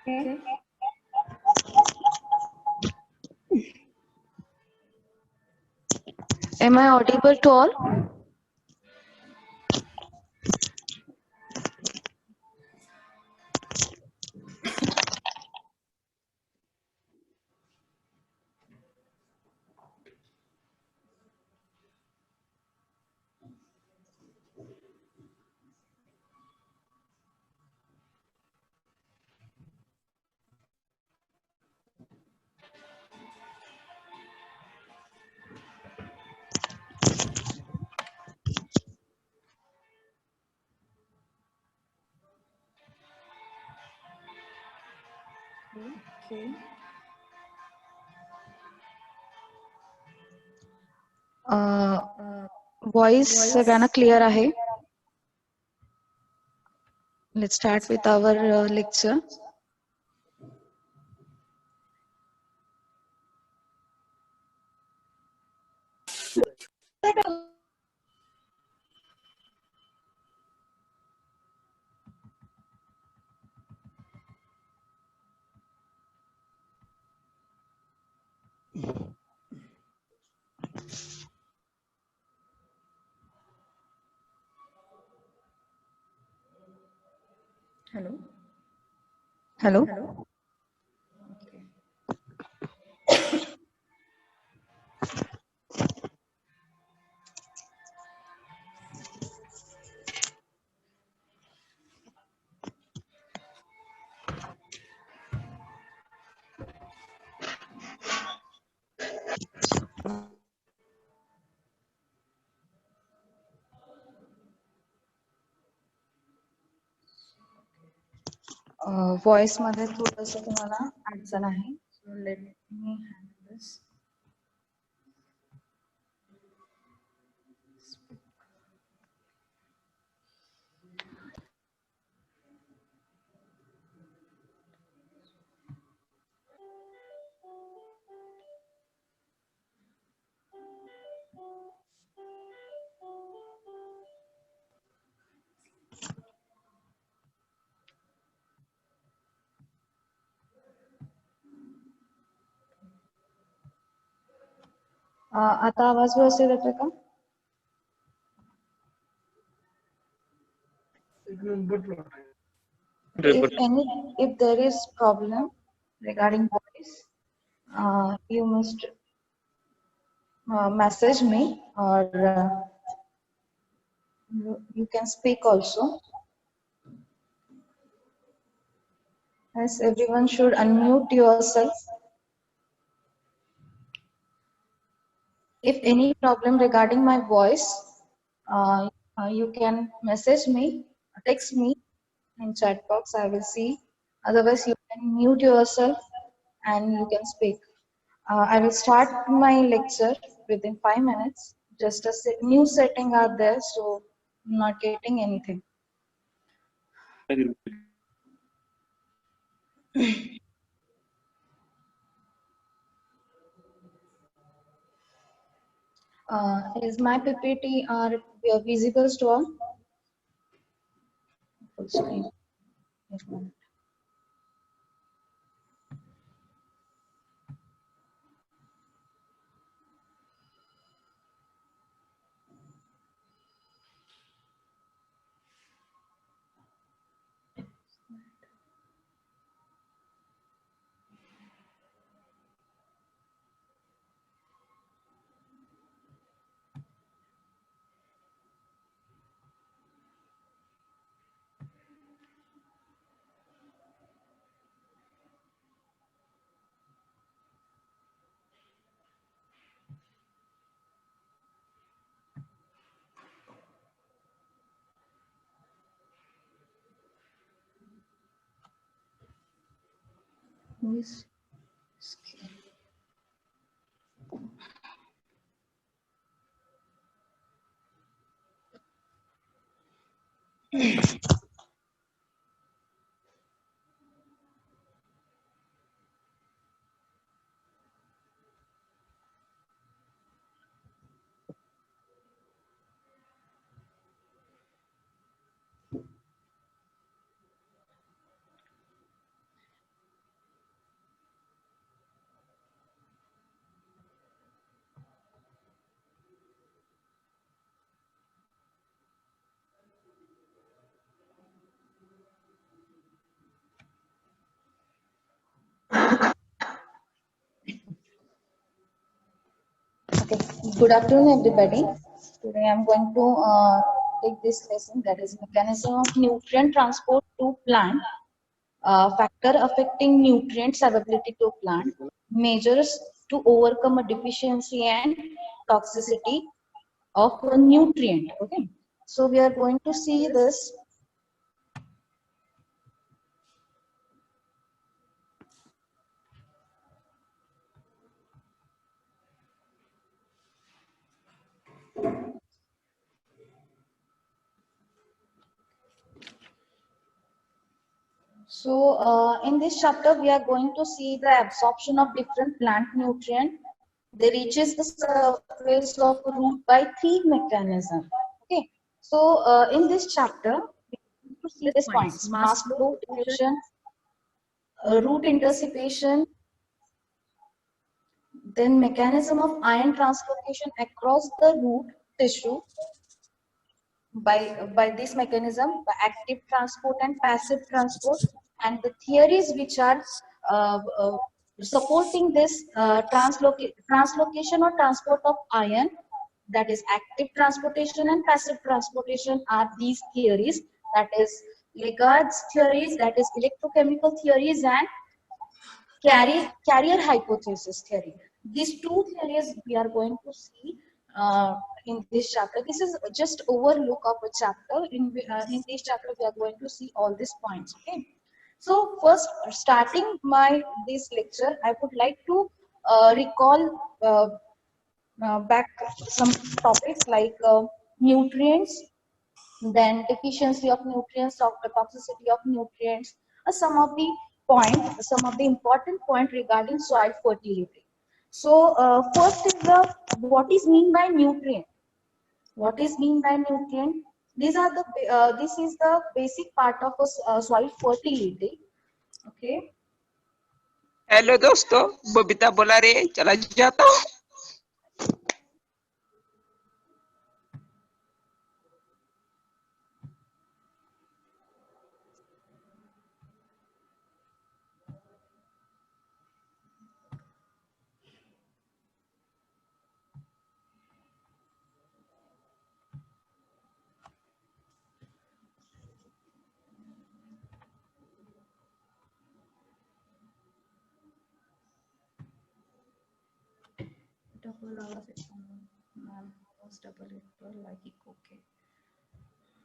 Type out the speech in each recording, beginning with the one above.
Okay. Am I audible to all? Okay. Voice सगळ्यांना clear आहे. Let's start with our lecture. Hello. Hello. Okay. Voice मध्ये थोडंसं तुम्हाला अडचण आहे. So let me handle this. आता आवाज व्यवस्थित येतोय का? If there is problem regarding voice, you must message me or you can speak also. As everyone should unmute yourself. If any problem regarding my voice, you can message me, text me in chat box. I will see. Otherwise, you can mute yourself and you can speak. I will start my lecture within 5 minutes. Just a new setting are there, so I'm not getting anything. Is my PPT are visible to all? Full screen. Yes, ma'am. Yes. Okay. Good afternoon, everybody. Today I'm going to take this lesson, that is mechanism of nutrient transport to plant, factor affecting nutrient availability to plant, measures to overcome a deficiency and toxicity of a nutrient. Okay. So we are going to see this. So in this chapter, we are going to see the absorption of different plant nutrient. They reaches the surface of root by three mechanisms. Okay. So in this chapter, we are going to see these points: mass flow, diffusion, root introspection, then mechanism of ion translocation across the root tissue by this mechanism, by active transport and passive transport, and the theories which are supporting this translocation or transport of ion, that is active transportation and passive transportation, are these theories, that is Legard's theories, that is electrochemical theories, and carrier hypothesis theory. These two theories we are going to see in this chapter. This is just overlook of a chapter. In this chapter, we are going to see all these points. Okay. So first, starting my this lecture, I would like to recall back some topics like nutrients, then deficiency of nutrients, toxicity of nutrients, some of the important point regarding soil fertility. So first is the what is mean by nutrient. What is mean by nutrient? These are the this is the basic part of soil fertility. Okay. Hello दोस्तों, बबीता बोला रे, चला जाता हूँ। Double hours it ma'am was double it like okay.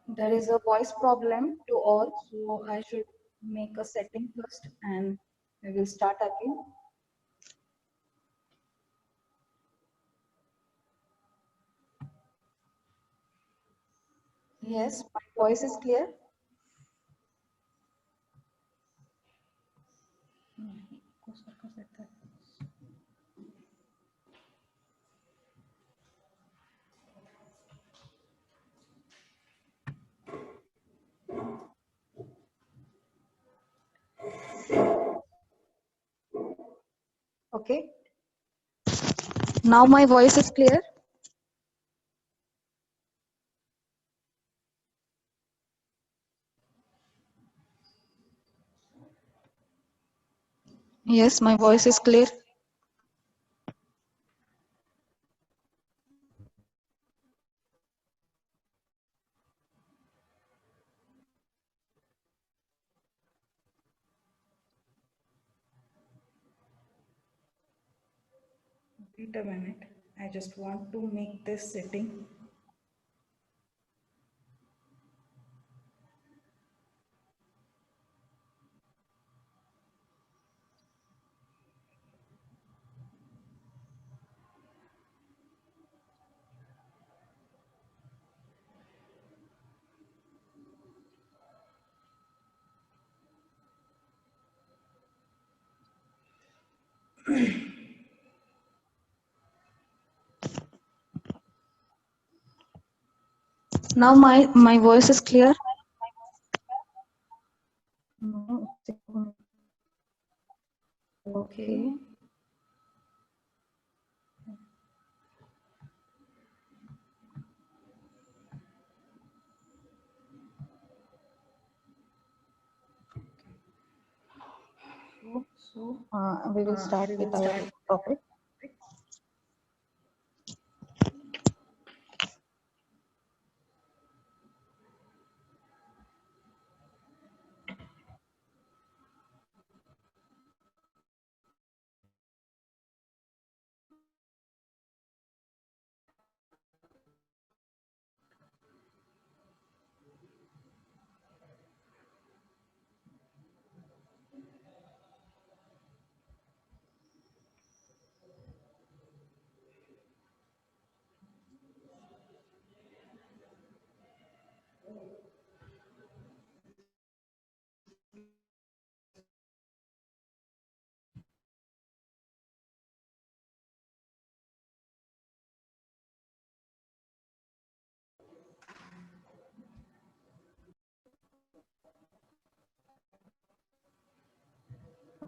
There is a voice problem to all, so I should make a setting first and we will start again. Yes, my voice is clear. Okay. Now my voice is clear. Yes, my voice is clear. Wait a minute. I just want to make this setting. Now my voice is clear. No, okay. We will start with our topic.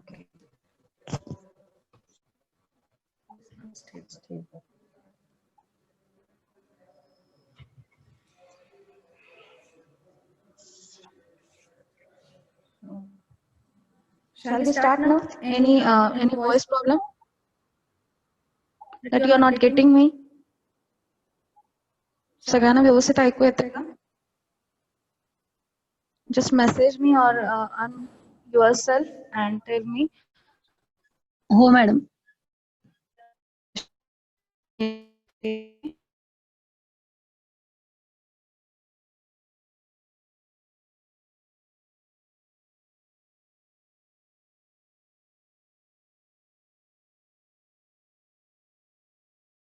Okay. Stable. Shall we start now? Any voice problem that you are not getting me? सगळ्यांना व्यवस्थित ऐकू येते का? Just message me or unmute yourself and tell me. हो madam.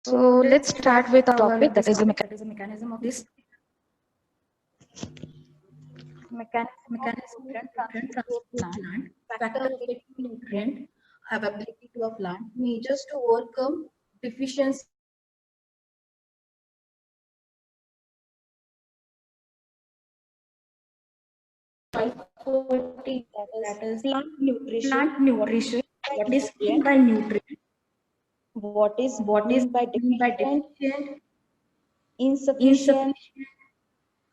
So let's start with our topic, that is the mechanism of this mechanism nutrient transfer transfer to plant, plant, factor factor affecting nutrient availability to a plant measures to overcome deficiency that is plant nutrition. plant nutrition. What is meant by nutrient? What is meant by deficient, deficient, insufficient,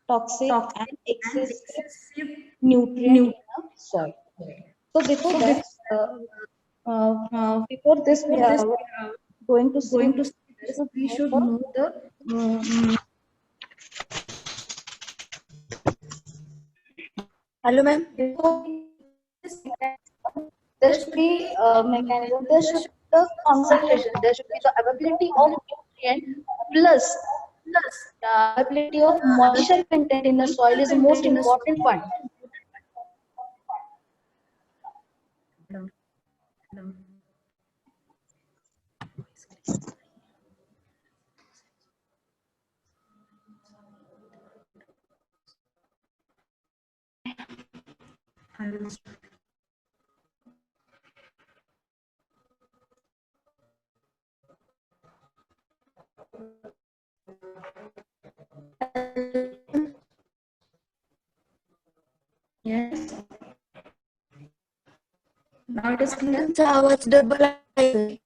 toxic, toxic, and and excessive excessive nutrient in a soil. So before this, we are going to see going to see we this, should we know should the know the hello ma'am. there should be a mechanism, there should be the concentration, there should be the availability of nutrient plus the availability of moisture content in the soil is the most important one. yes. Now it is clear. तुमचा आवाज double आहे.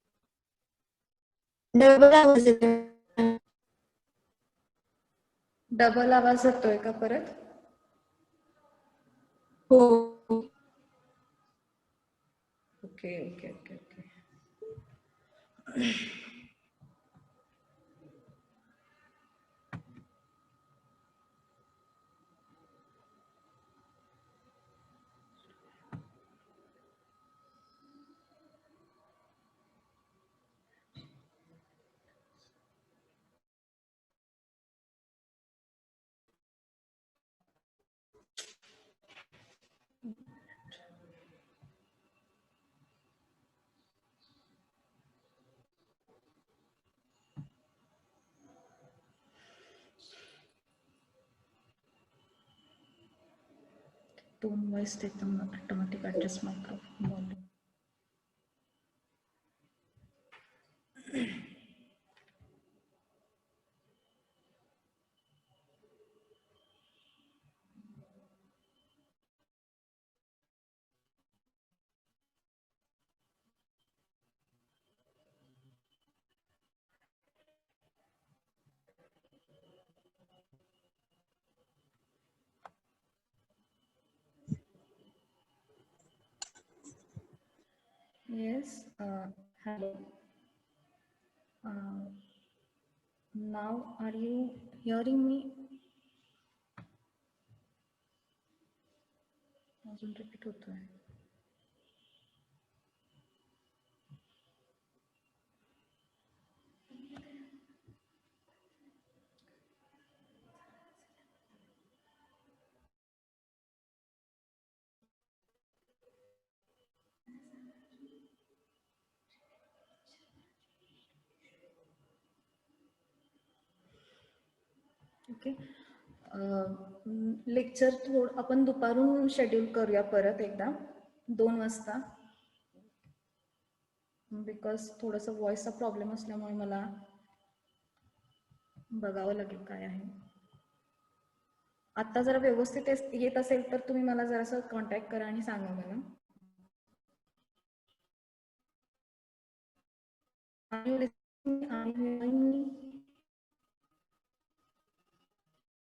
Double आवाज येतोय. Double आवाज येतोय का परत? हो. Okay okay okay okay. Tone voice देता हूँ, automatic adjust microphone volume. Yes, hello. Now are you hearing me? अजून repeat होतोय. ओके. लेक्चर आपण दुपारून शेड्यूल करूया परत एकदा 2 वाजता, बिकॉज थोडंसं व्हॉइसचा प्रॉब्लेम असल्यामुळे मला बघावं लागेल काय आहे. आता जरा व्यवस्थित येत असेल तर तुम्ही मला जरासं कॉन्टॅक्ट करा आणि सांगा मला. Are you listening? Are you hearing me?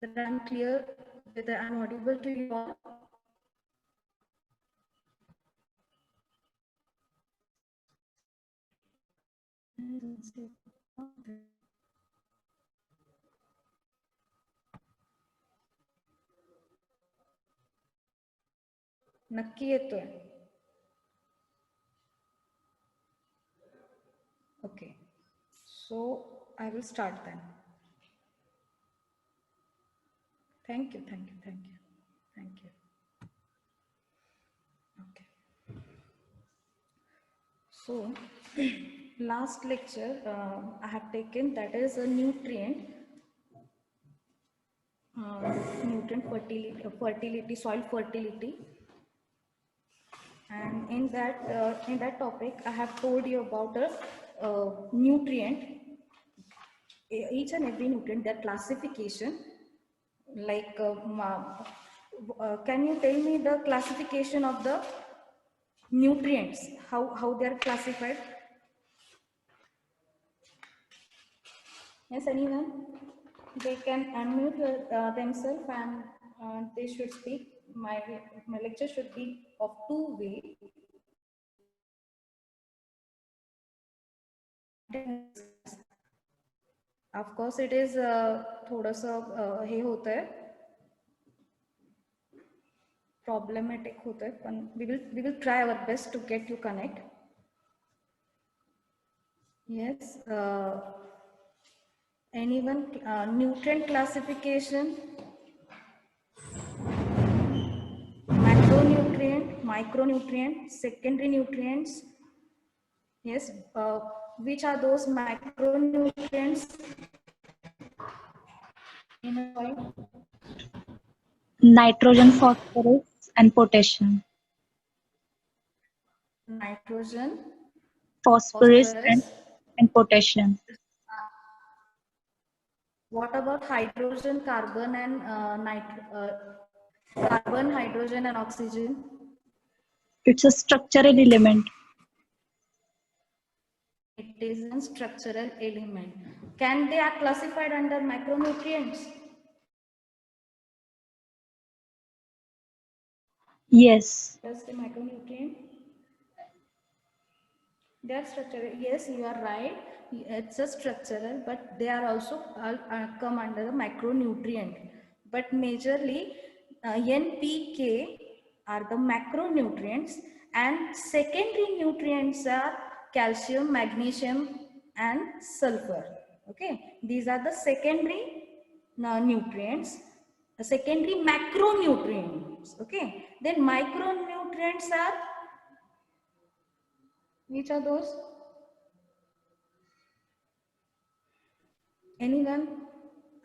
That I'm clear, that I'm audible to you all? नक्की येतोय. Okay, so I will start then. Thank you, thank you, thank you, thank you. Okay. So, last lecture I have taken, that is a nutrient, fertility, soil fertility. And in that topic, I have told you about a nutrient, each and every nutrient, their classification. Like, can you tell me the classification of the nutrients? How they are classified? Yes, anyone? They can unmute themselves and they should speak. My lecture should be of two-way. Of course, it is थोडंसं हे होतंय, problematic होतंय, पण we will try our best to get you connect. Yes. Anyone? Nutrient classification. Macronutrient, micronutrient, secondary nutrients. Yes. Which are those macronutrients in a soil? Nitrogen, phosphorus, and potassium. Nitrogen, Phosphorus and potassium. What about hydrogen, carbon, and carbon, hydrogen, and oxygen? It's a structural element. It is a structural element. Can they are classified under macronutrients? Yes. Does the micronutrient? They are structural. Yes, you are right. It's a structural, but they are also come under the micronutrient. But majorly, NPK are the macronutrients, and secondary nutrients are calcium, magnesium, and sulfur. Okay, these are the secondary nutrients. The secondary macronutrients. Okay, then micronutrients are, which are those? Anyone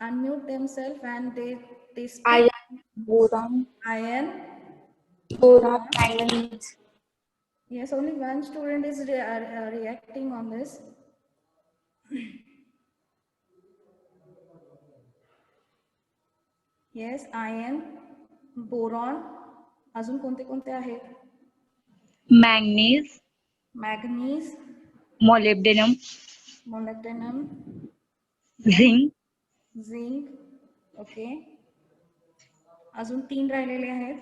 unmute themselves and they speak. Iron, boron, Iron. manganese. Yes, only one student is reacting on this. Yes, iron, boron. अजून कोणते कोणते आहेत? Manganese, Manganese, molybdenum, zinc, zinc. Okay, अजून 3 राहिलेले आहेत.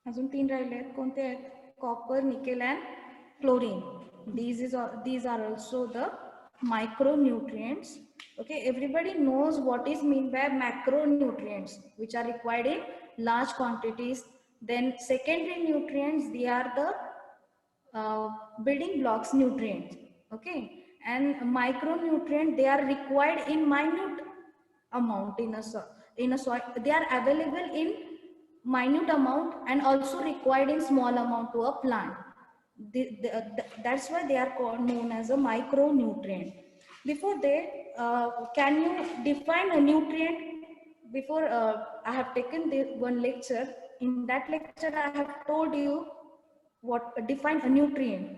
अजून 3 राहिले आहेत. कोणते आहेत? Copper, nickel, and chlorine. These are also the micronutrients. Okay, everybody knows what is meant by macronutrients, which are required in large quantities. Then secondary nutrients, they are the building blocks nutrients. Okay, and micronutrient, they are required in minute amount in a soil. They are available in minute amount and also required in small amount to a plant. That's why they are known as a micronutrient. Before that, can you define a nutrient? Before I have taken the one lecture. In that lecture, I have told you what define a nutrient.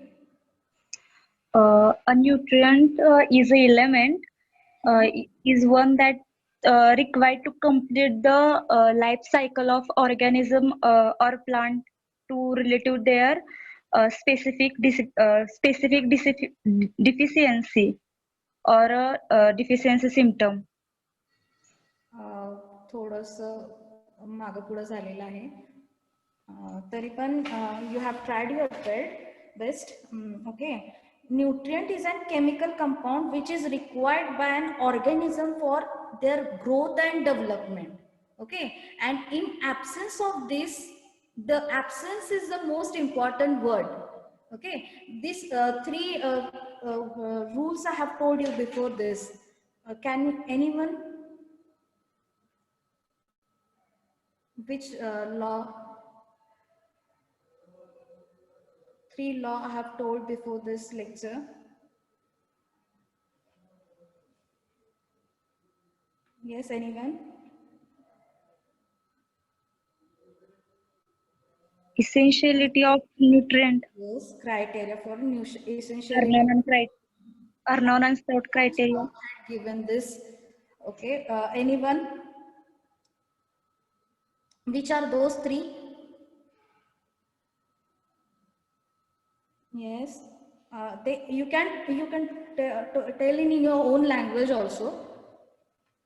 A nutrient is an element, is one that required to complete the life cycle of organism or plant to relative their specific deficiency or a deficiency symptom. थोडस मागं पुढं झालेलं आहे. तरी पण you have tried your best. Okay. Nutrient is a chemical compound which is required by an organism for their growth and development. Okay. And in absence of this, the absence is the most important word. Okay. These three rules I have told you before this. Can anyone? Which law? Three law I have told before this lecture. Yes, anyone? Essentiality of nutrient. Yes, criteria for essential. Arnon and Stout criteria. Given this, okay. Anyone? Which are those three? Yes. You can tell in your own language also.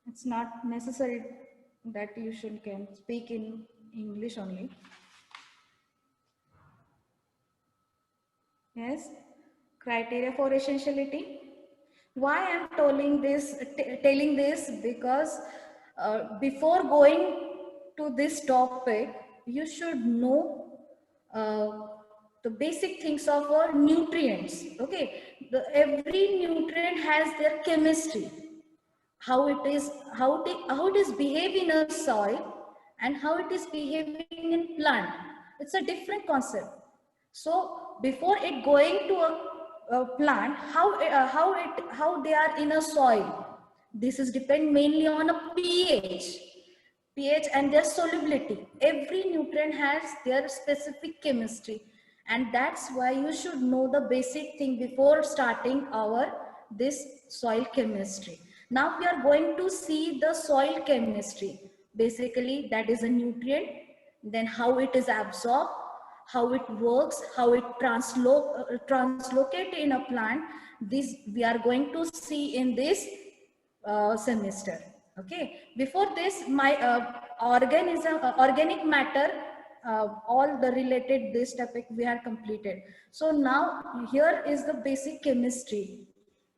It's not necessary that you can speak in English only. Yes, criteria for essentiality. Why I am telling this because before going to this topic, you should know the basic things of our nutrients. Okay, every nutrient has their chemistry, how it is behaving in a soil and how it is behaving in plant. It's a different concept. So before it going to a plant, how they are in a soil, this is depend mainly on a pH and their solubility. Every nutrient has their specific chemistry, and that's why you should know the basic thing before starting our this soil chemistry. Now we are going to see the soil chemistry. Basically, that is a nutrient, then how it is absorbed, how it works, how it translocate in a plant. This we are going to see in this semester. Okay. Before this, my organic matter, all the related this topic we have completed. So now here is the basic chemistry.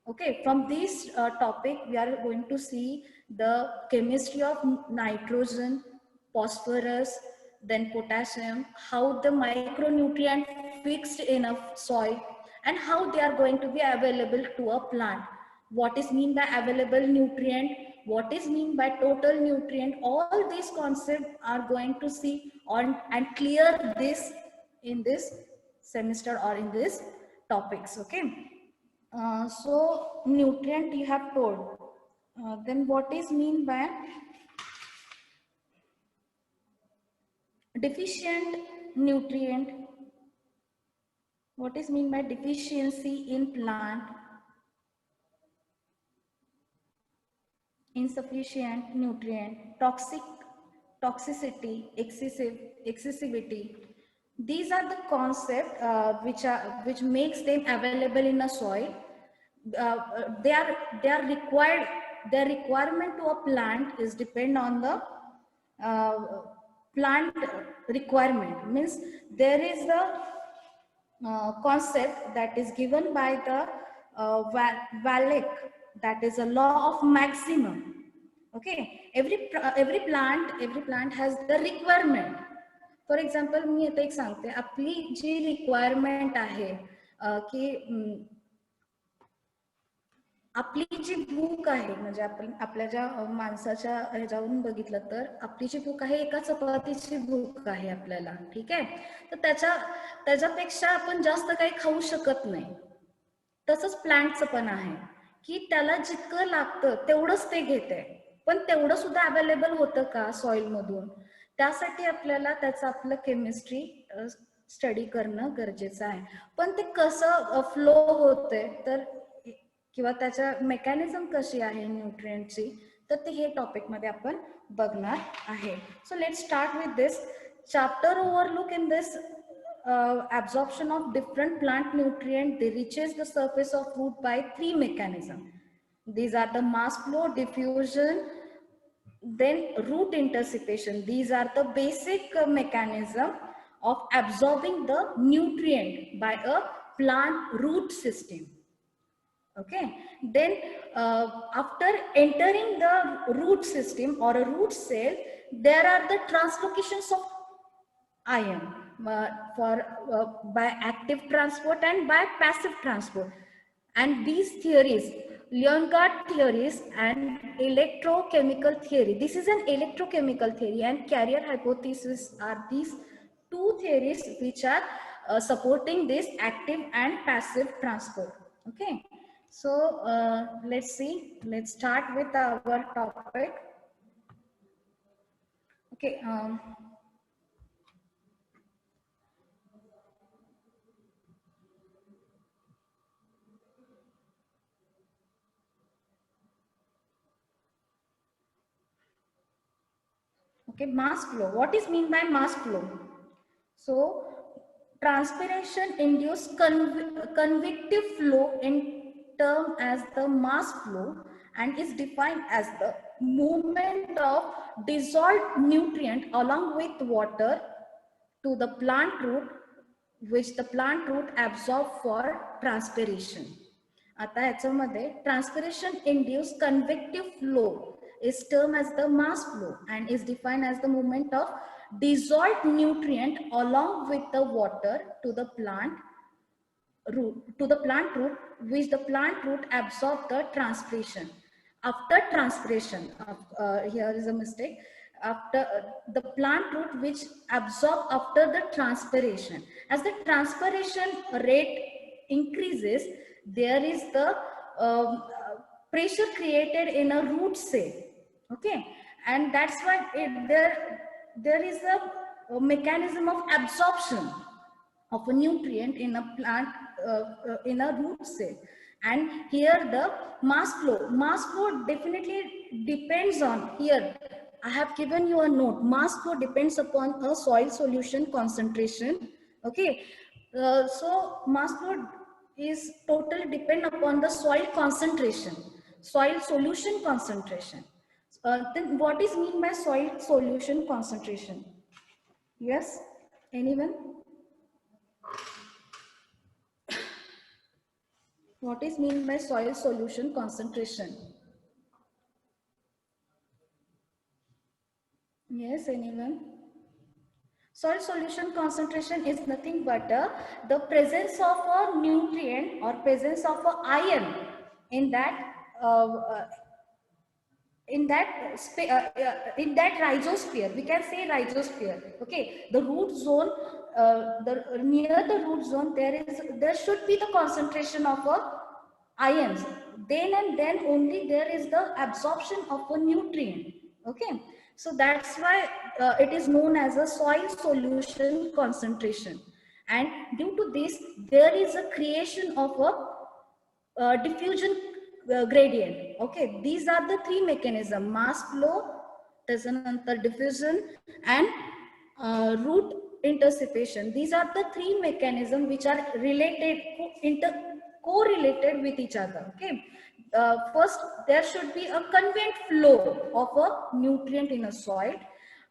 Okay, from this topic, we are going to see the chemistry of nitrogen, phosphorus, then potassium, how the micronutrient fixed in a soil, and how they are going to be available to a plant. What is mean by available nutrient? What is mean by total nutrient? All these concepts are going to see on and clear this in this semester or in this topics. Okay. So nutrient you have told. Then what is mean by deficient nutrient? What is mean by deficiency in plant? Insufficient nutrient, toxicity, excessivity. These are the concepts which makes them available in a soil. They are required. Their requirement to a plant is depend on the plant requirement. Means there is a concept that is given by the Valek, that is a law of maximum. Okay, every plant has the requirement. For example मी आता एक सांगते, आपली जी requirement आहे की आपली जी भूक आहे, म्हणजे आपण आपल्या ज्या माणसाच्या ह्याच्यावरून बघितलं तर आपली जी भूक आहे एका चपातीची भूक आहे आपल्याला, ठीक आहे. तर त्याच्यापेक्षा आपण जास्त काही खाऊ शकत नाही. तसंच प्लांटचं पण आहे की त्याला जितकं लागतं तेवढंच ते घेते, पण तेवढं सुद्धा अवेलेबल होतं का सॉइल मधून? त्यासाठी आपल्याला त्याचं आपलं केमिस्ट्री स्टडी करणं गरजेचं आहे. पण ते कसं फ्लो होतंय तर किंवा त्याच्या मेकॅनिझम कशी आहे न्यूट्रिएंटची, तर ते हे टॉपिक मध्ये आपण बघणार आहे. So let's start with this chapter overlook in this absorption of different plant nutrient, they reaches the surface of root by three mechanisms. These are the mass flow, diffusion, then root interception. These are the basic mechanism of absorbing the nutrient by a plant root system. Okay, then after entering the root system or a root cell, there are the translocations of ion by active transport and by passive transport. And these theories, Leonhardt theories and electrochemical theory, this is an electrochemical theory, and carrier hypothesis are these two theories which are supporting this active and passive transport. Okay, so let's see, let's start with our topic. Okay, okay, mass flow. What is mean by mass flow? So, transpiration induced convective flow in term as the mass flow and is defined as the movement of dissolved nutrient along with water to the plant root, which the plant root absorb for transpiration. आता याच्यामध्ये transpiration induced convective flow is termed as the mass flow and is defined as the movement of dissolved nutrient along with the water to the plant root, which the plant root absorb the transpiration. After transpiration, here is a mistake, after the plant root which absorb after the transpiration. As the transpiration rate increases, there is the pressure created in a root cell. Okay, and that's why there is a mechanism of absorption of a nutrient in a plant in a root cell. And here the mass flow definitely depends on, here I have given you a note, mass flow depends upon a soil solution concentration. Okay, so mass flow is totally depend upon the soil concentration, soil solution concentration. Then what is mean by soil solution concentration? Yes, anyone? What is mean by soil solution concentration? Yes, anyone? Soil solution concentration is nothing but the presence of a nutrient or presence of a ion in that rhizosphere. We can say rhizosphere. Okay, the root zone, near the root zone, there should be the concentration of ions. Then and then only there is the absorption of a nutrient. Okay, so that's why it is known as a soil solution concentration. And due to this, there is a creation of a diffusion gradient. Okay, these are the three mechanisms: mass flow, त्याच्यानंतर diffusion, and root interception. These are the three mechanisms which are related, correlated with each other. Okay, first there should be a conveyed flow of a nutrient in a soil.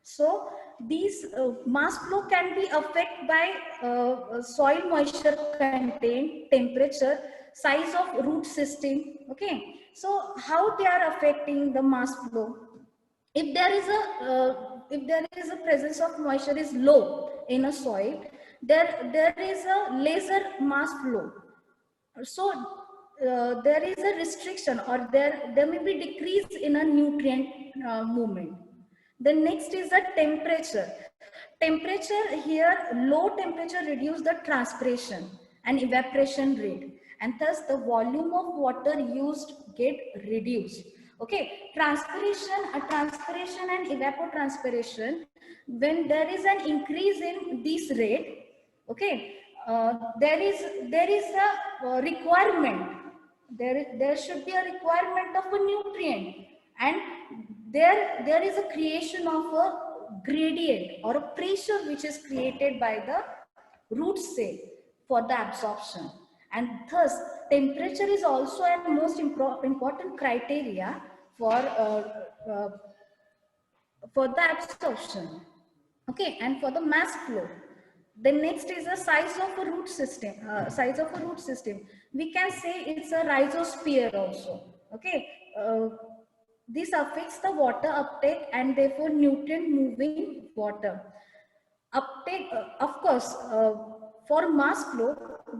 So these mass flow can be affected by soil moisture content, temperature, size of root system. Okay, so how they are affecting the mass flow? If there is a presence of moisture is low in a soil, there is a lesser mass flow. So there is a restriction, or there may be decrease in a nutrient movement. The next is the temperature. Temperature here, low temperature reduce the transpiration and evaporation rate, and thus the volume of water used get reduced. Okay, transpiration and evapotranspiration, when there is an increase in this rate, okay, there is a requirement, there should be a requirement of a nutrient, and there is a creation of a gradient or a pressure which is created by the roots say, for the absorption. And thus, temperature is also a most important criteria uh, for the absorption. Okay, and for the mass flow. The next is the size of a root system. We can say it's a rhizosphere also. Okay, this affects the water uptake and therefore nutrient moving water uptake. Of course, for mass flow,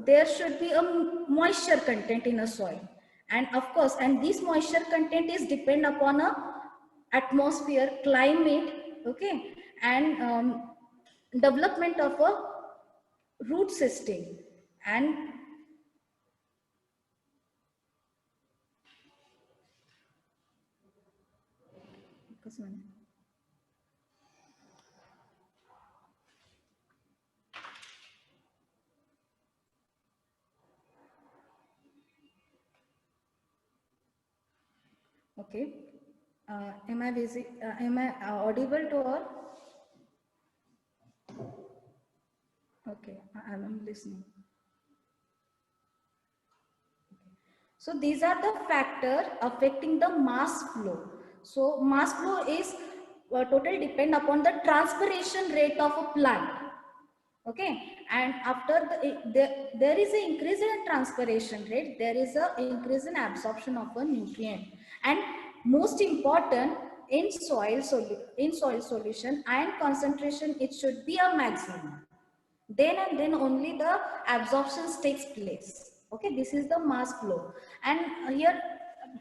there should be a moisture content in a soil, and of course, and this moisture content is depend upon a atmosphere, climate, okay, and development of a root system. And okay, am I busy? Am I audible to all? Okay, I'm listening. So these are the factors affecting the mass flow. So mass flow is totally depend upon the transpiration rate of a plant. Okay, and after there is an increase in transpiration rate, there is an increase in absorption of a nutrient. And most important, in soil solution, iron concentration, it should be a maximum. Then and then only the absorptions takes place. Okay, this is the mass flow. And here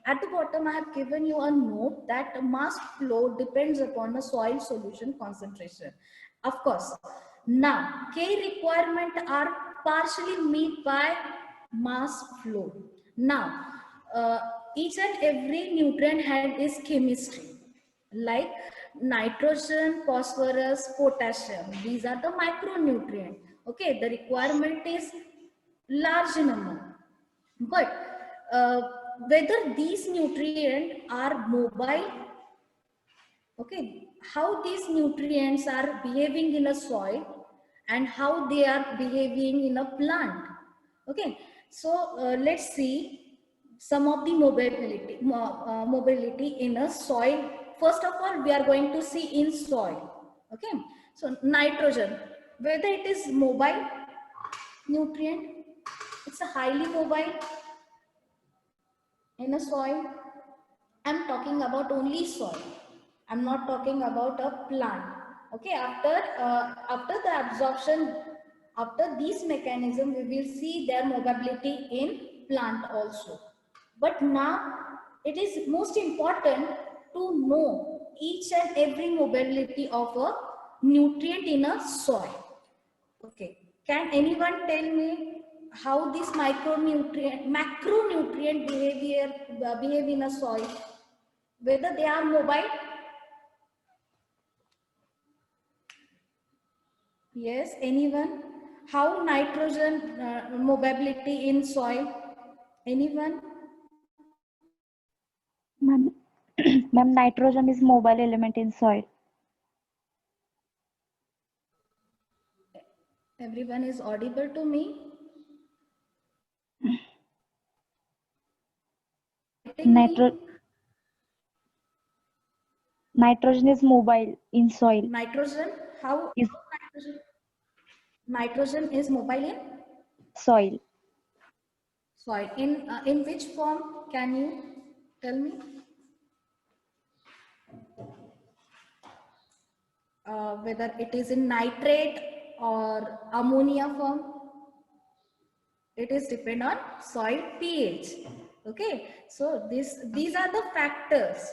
at the bottom I have given you a note that mass flow depends upon the soil solution concentration. Of course, now K requirement are partially met by mass flow. Now each and every nutrient had its chemistry, like nitrogen, phosphorus, potassium. These are the micronutrient. Okay, the requirement is large number. But whether these nutrients are mobile, okay, how these nutrients are behaving in a soil and how they are behaving in a plant. Okay, so let's see some of the mobility in a soil. First of all, we are going to see in soil. Okay, so nitrogen, whether it is mobile nutrient, it's a highly mobile in a soil. I'm talking about only soil. I'm not talking about a plant. Okay, after the absorption, after this mechanism, we will see their mobility in plant also. But now it is most important to know each and every mobility of a nutrient in a soil. Okay, can anyone tell me how this macronutrient behave in a soil? Whether they are mobile? Yes, anyone? How nitrogen mobility in soil? Anyone? Ma'am, ma'am, nitrogen is mobile element in soil. Everyone is audible to me? Nitrogen is mobile in soil. Nitrogen? How Is nitrogen is mobile in soil. soil? In which form? Can you tell me? Whether it is in nitrate or ammonia form, it is depend on soil pH. Okay, so these are the factors.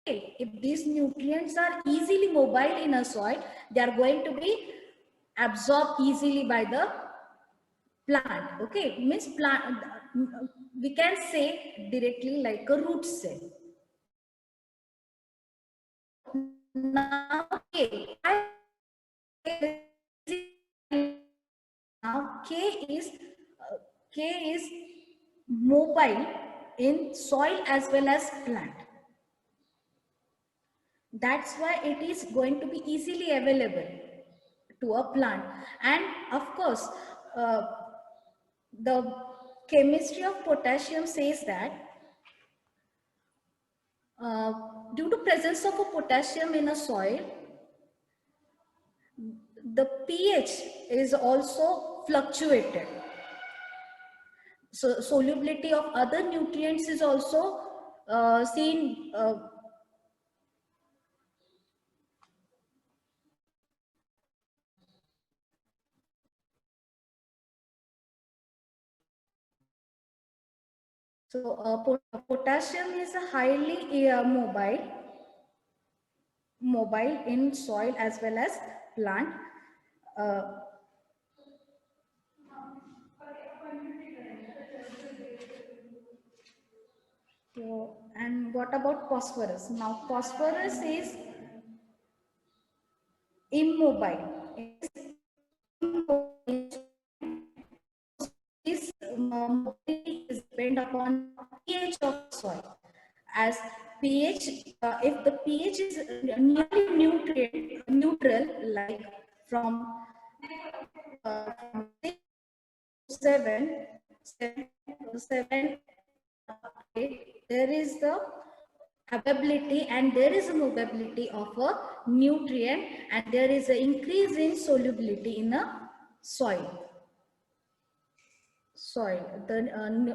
If these nutrients are easily mobile in a soil, they are going to be absorbed easily by the plant. Okay, means plant, we can say directly like a root cell. Now K is mobile in soil as well as plant. That's why it is going to be easily available to a plant. And of course, uh, the chemistry of potassium says that uh, due to presence of a potassium in a soil, the pH is also fluctuated. So solubility of other nutrients is also seen. So potassium is a highly mobile in soil as well as plant. Uh, so, and what about phosphorus? Now, phosphorus is immobile. This mobility is depend upon pH of soil. As pH, if the pH is nearly neutral, like from 7, 7, 7, 8, there is the availability and there is a mobility of a nutrient, and there is an increase in solubility in a soil. The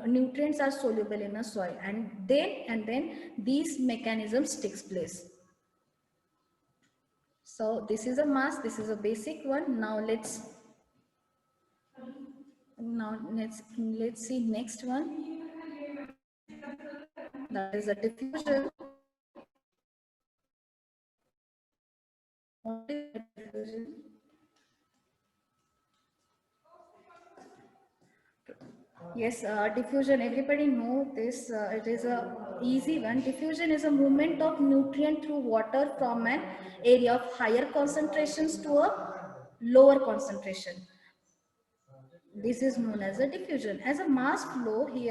nutrients are soluble in a soil, and then these mechanisms takes place. So this is a mass, this is a basic one. Let's see next one. That is a diffusion. What is diffusion? Yes, diffusion, everybody know this. It is a easy one. Diffusion is a movement of nutrient through water from an area of higher concentrations to a lower concentration. This is known as a diffusion. As a mass flow, we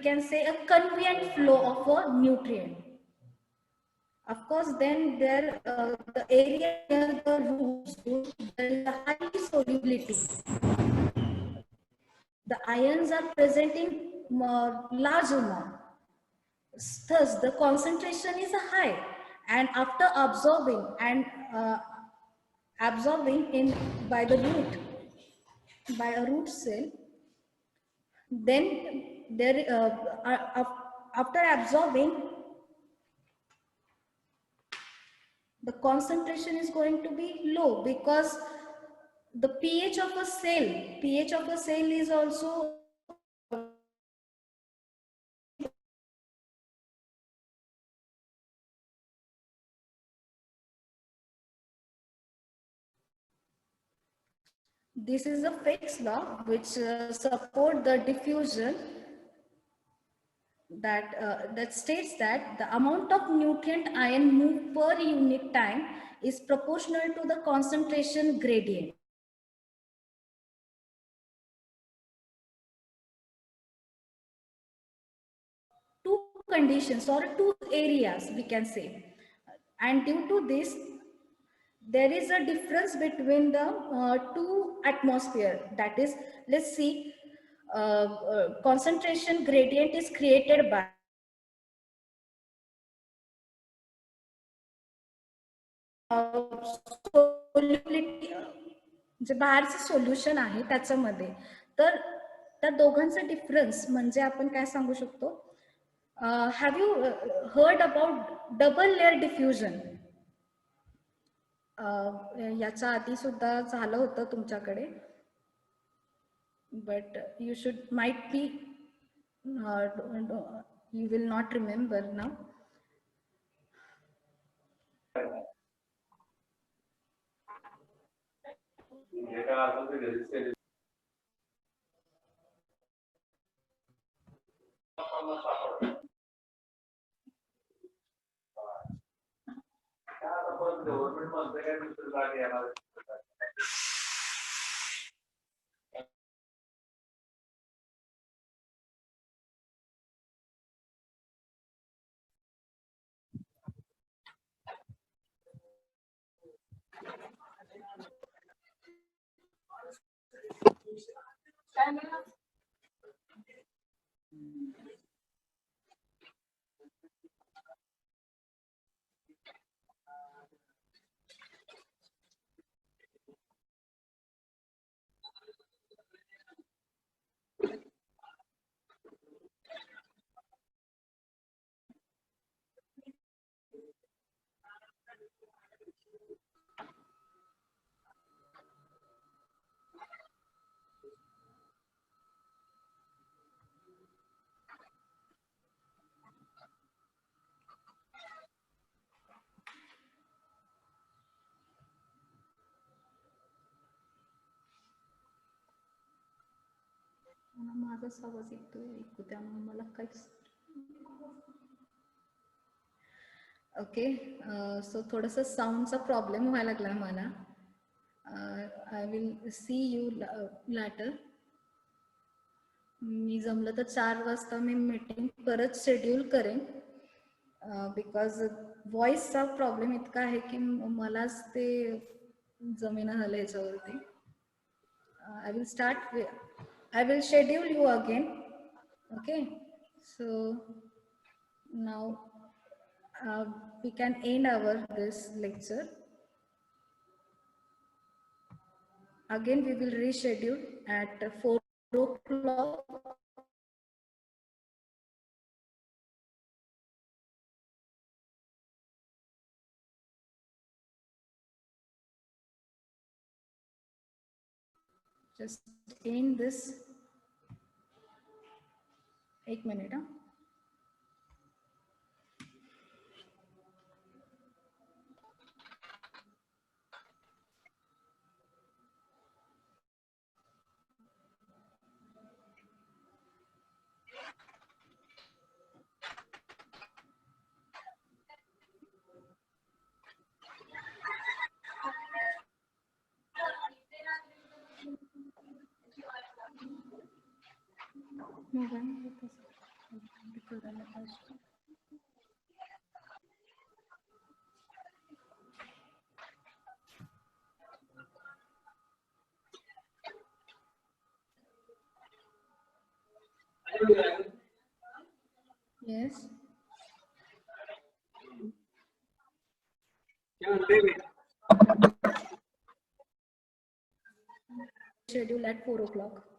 can say a convenient flow of a nutrient. Of course, then the area near the roots, there is a high solubility. The ions are present in large amount. Thus, the concentration is high, and after uh, absorbing in by the root, by a root cell, then after absorbing, the concentration is going to be low, because the pH of a cell is also this is a Fick's law which support the diffusion, that states that the amount of nutrient ion moved per unit time is proportional to the concentration gradient. Two conditions or two areas we can say, and due to this there is a difference between the two atmosphere. That is, let's see, concentration gradient is created by solubility, जे बाहेरचं solution आहे त्याच्यामध्ये. तर त्या दोघांचा difference म्हणजे आपण काय सांगू शकतो, have you heard about double layer diffusion? याच्या आधी सुद्धा झालं होतं तुमच्याकडे, but you should might be you will not remember now. माझाच आवाज येतोय ऐकू, त्यामुळे मला काहीच. ओके, सो थोडंसं साऊंडचा प्रॉब्लेम व्हायला लागला मला. I will see you later. मी जमलं तर 4 वाजता मी मीटिंग परत शेड्यूल करेन, बिकॉज व्हॉइसचा प्रॉब्लेम इतका आहे की मलाच ते जमेना झालं ह्याच्यावरती. I will schedule you again. Okay, so now we can end this lecture. Again we will reschedule at 4 o'clock. Just end this. 1 minute. Yes. Schedule at 4 o'clock.